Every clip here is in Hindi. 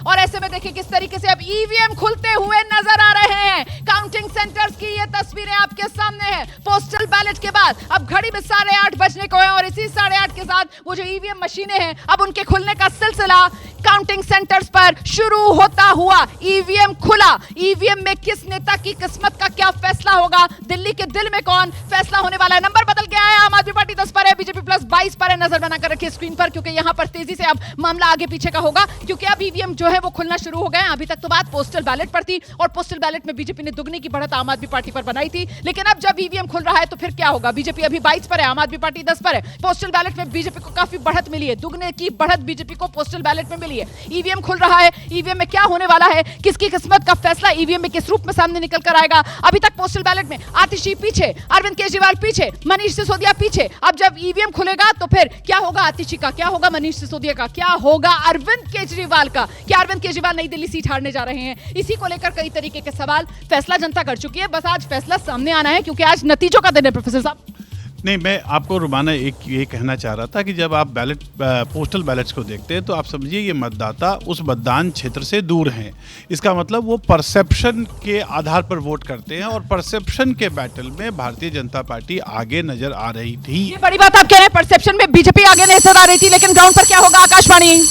और ऐसे में देखिए किस तरीके से अब ईवीएम खुलते हुए नजर आ रहे हैं। काउंटिंग सेंटर्स की ये तस्वीरें आपके सामने है। पोस्टल बैलेट के बाद अब घड़ी में 8:30 बजने को है और इसी 8:30 के साथ वो जो ईवीएम मशीनें हैं अब उनके खुलने का सिलसिला काउंटिंग सेंटर्स पर शुरू होता हुआ। ईवीएम खुला, ईवीएम में किस नेता की किस्मत का क्या फैसला होगा, दिल्ली के दिल में कौन फैसला होने वाला है। नंबर बदल गया है, आम आदमी पार्टी 10 पर है, बीजेपी प्लस 22 पर है। नजर बनाकर रखिए स्क्रीन पर क्योंकि यहां पर तेजी से अब मामला आगे पीछे का होगा क्योंकि अब ईवीएम जो है वो खुलना शुरू हो गए। अभी तक तो बात पोस्टल बैलेट पर थी और पोस्टल बैलेट में बीजेपी ने दुगनी की बढ़त आम आदमी पार्टी पर बनाई थी, लेकिन अब जब ईवीएम खुल रहा है तो फिर क्या होगा। बीजेपी अभी 22 पर है, आम आदमी पार्टी 10 पर है। पोस्टल बैलेट में बीजेपी को काफी बढ़त मिली है, दुगने की बढ़त बीजेपी को पोस्टल बैलेट में मिली है। ईवीएम खुल रहा है, ईवीएम में क्या होने वाला है, किसकी किस्मत का फैसला ईवीएम में किस रूप में सामने निकल कर आएगा। अभी तक पोस्टल बैलेट में आतिशी पीछे, अरविंद केजरीवाल पीछे, मनीष सिसोदिया पीछे। अब जब ईवीएम खुलेगा तो फिर क्या होगा आतिशी का, क्या होगा मनीष सिसोदिया का, क्या होगा अरविंद केजरीवाल का। क्या अरविंद केजरीवाल नई दिल्ली सीट हारने जा रहे हैं, इसी को लेकर कई तरीके के सवाल। फैसला जनता कर चुकी है, बस आज फैसला सामने आना है क्योंकि आज नतीजों का दिन है। प्रोफेसर साहब नहीं, मैं आपको रुमाना एक ये कहना चाह रहा था कि जब आप पोस्टल बैलेट्स को देखते हैं तो आप समझिए ये मतदाता उस मतदान क्षेत्र से दूर हैं। इसका मतलब वो परसेप्शन के आधार पर वोट करते हैं और परसेप्शन के बैटल में भारतीय जनता पार्टी आगे नजर आ रही थी। ये बड़ी बात आप कह रहे हैं, परसेप्शन में बीजेपी आगे नजर आ रही थी, लेकिन ग्राउंड पर क्या होगा। आकाशवाणी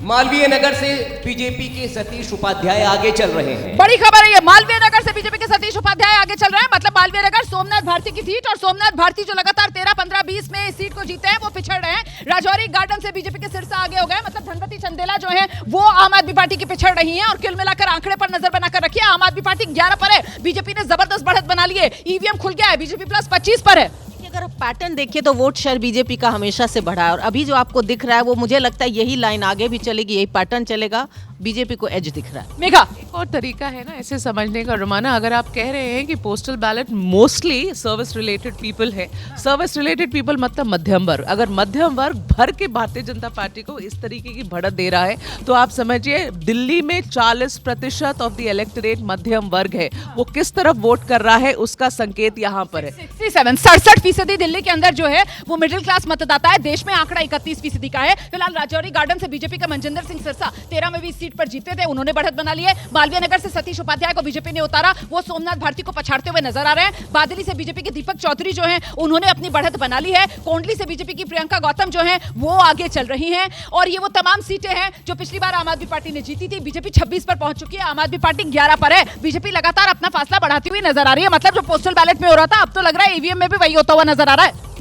मालवीय नगर से बीजेपी के सतीश उपाध्याय आगे चल रहे हैं। बड़ी खबर है ये, मालवीय नगर से बीजेपी के सतीश उपाध्याय आगे चल रहे हैं। मतलब मालवीय नगर सोमनाथ भारती की सीट और सोमनाथ भारती जो लगातार 13, 15, 20 में इस सीट को जीते हैं वो पिछड़ रहे हैं। राजौरी गार्डन से बीजेपी के सिरसा आगे हो गए। मतलब धनवती चंदेला जो है वो आम आदमी पार्टी की पिछड़ रही है। और कुल मिलाकर आंकड़े पर नजर बनाकर रखिए, आम आदमी पार्टी 11 पर है, बीजेपी ने जबरदस्त बढ़त बना ली है। ईवीएम खुल गया है, बीजेपी प्लस 25 पर है। अगर आप पैटर्न देखिए तो वोट शेयर बीजेपी का हमेशा से बढ़ा है और अभी जो आपको दिख रहा है वो मुझे लगता है यही लाइन आगे भी चलेगी, यही पैटर्न चलेगा। बीजेपी को एज दिख रहा है। मेघा एक और तरीका है ना ऐसे समझने का रुमाना, अगर आप कह रहे हैं कि postal ballot mostly service related people है, सर्विस रिलेटेड पीपल मतलब मध्यम वर्ग, अगर मध्यम वर्ग भर के भारतीय जनता पार्टी को इस तरीके की बढ़त दे रहा है तो आप समझिए दिल्ली में 40% ऑफ द इलेक्टोरेट मध्यम वर्ग है। वो किस तरफ वोट कर रहा है उसका संकेत यहाँ पर है। 67% दिल्ली के अंदर जो है वो मिडिल क्लास मतदाता है। देश में आंकड़ा 31% का है। फिलहाल राजौरी गार्डन से बीजेपी का मनजिंदर सिंह सिरसा 13 में भी सीट पर जीते थे, उन्होंने बढ़त बना ली है। मालवीय नगर से सतीश उपाध्याय को बीजेपी ने उतारा, वो सोमनाथ भारती को पछाड़ते हुए नजर आ रहे हैं। बादली से बीजेपी के दीपक चौधरी जो हैं उन्होंने अपनी बढ़त बना ली है। कोंडली से बीजेपी की प्रियंका गौतम जो हैं वो आगे चल रही हैं। और ये वो तमाम सीटें हैं जो पिछली बार आम आदमी पार्टी ने जीती थी। बीजेपी 26 पर पहुंच चुकी है, आम आदमी पार्टी 11 पर है। बीजेपी लगातार अपना फासला बढ़ाती हुई नजर आ रही है। मतलब जो पोस्टल बैलेट में हो रहा था अब तो लग रहा है ईवीएम में भी वही होता हुआ नजर आ रहा है।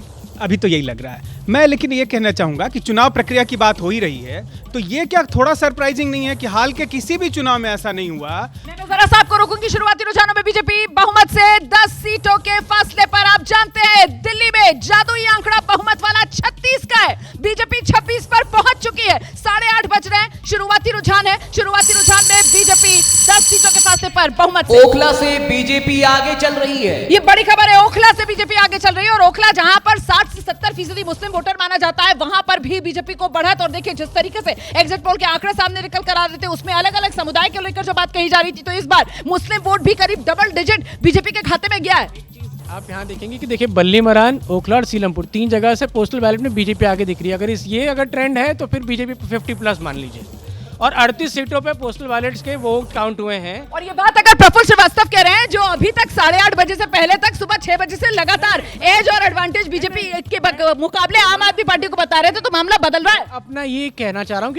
अभी तो यही लग रहा है। मैं लेकिन ये कहना चाहूंगा कि चुनाव प्रक्रिया की बात हो ही रही है तो ये क्या थोड़ा सरप्राइजिंग नहीं है कि हाल के किसी भी चुनाव में ऐसा नहीं हुआ। मैं जरा सा आपको रोकूंगी। शुरुआती रुझानों में बीजेपी बहुमत से 10 सीटों के फासले पर, आप जानते हैं दिल्ली में जादुई आंकड़ा बहुमत वाला 36 का है। बीजेपी 26 पर पहुंच चुकी है। 8:30 बज रहे हैं, शुरुआती रुझान है। शुरुआती रुझान में बीजेपी 10 सीटों के फासले पर बहुमत से। ओखला से बीजेपी आगे चल रही है। ये बड़ी खबर है, ओखला से बीजेपी आगे चल रही है। और ओखला जहां पर 60 से 70% मुस्लिम वोटर माना जाता है वहां पर भी बीजेपी को बढ़त। और देखिए जिस तरीके से एग्जिट पोल के आंकड़े सामने निकल कर आ रहे थे उसमें अलग अलग समुदाय को लेकर जो बात कही जा रही थी, तो इस बार मुस्लिम वोट भी करीब डबल डिजिट बीजेपी के खाते में गया है। आप यहाँ देखेंगे कि देखिए बल्ली मरान, ओखला और सीलमपुर 3 जगह से पोस्टल बैलेट में बीजेपी आगे दिख रही है। अगर ट्रेंड है तो फिर बीजेपी 50+ मान लीजिए। और 38 सीटों पे पोस्टल बैलेट्स के वोट काउंट हुए हैं। और ये बात अगर प्रफुल्ल श्रीवास्तव कह रहे हैं जो अभी तक 8:30 बजे से पहले तक सुबह 6 बजे से लगातार एज और एडवांटेज बीजेपी के मुकाबले आम आदमी पार्टी को बता रहे थे, तो मामला बदल रहा है। अपना ये कहना चाह रहा हूँ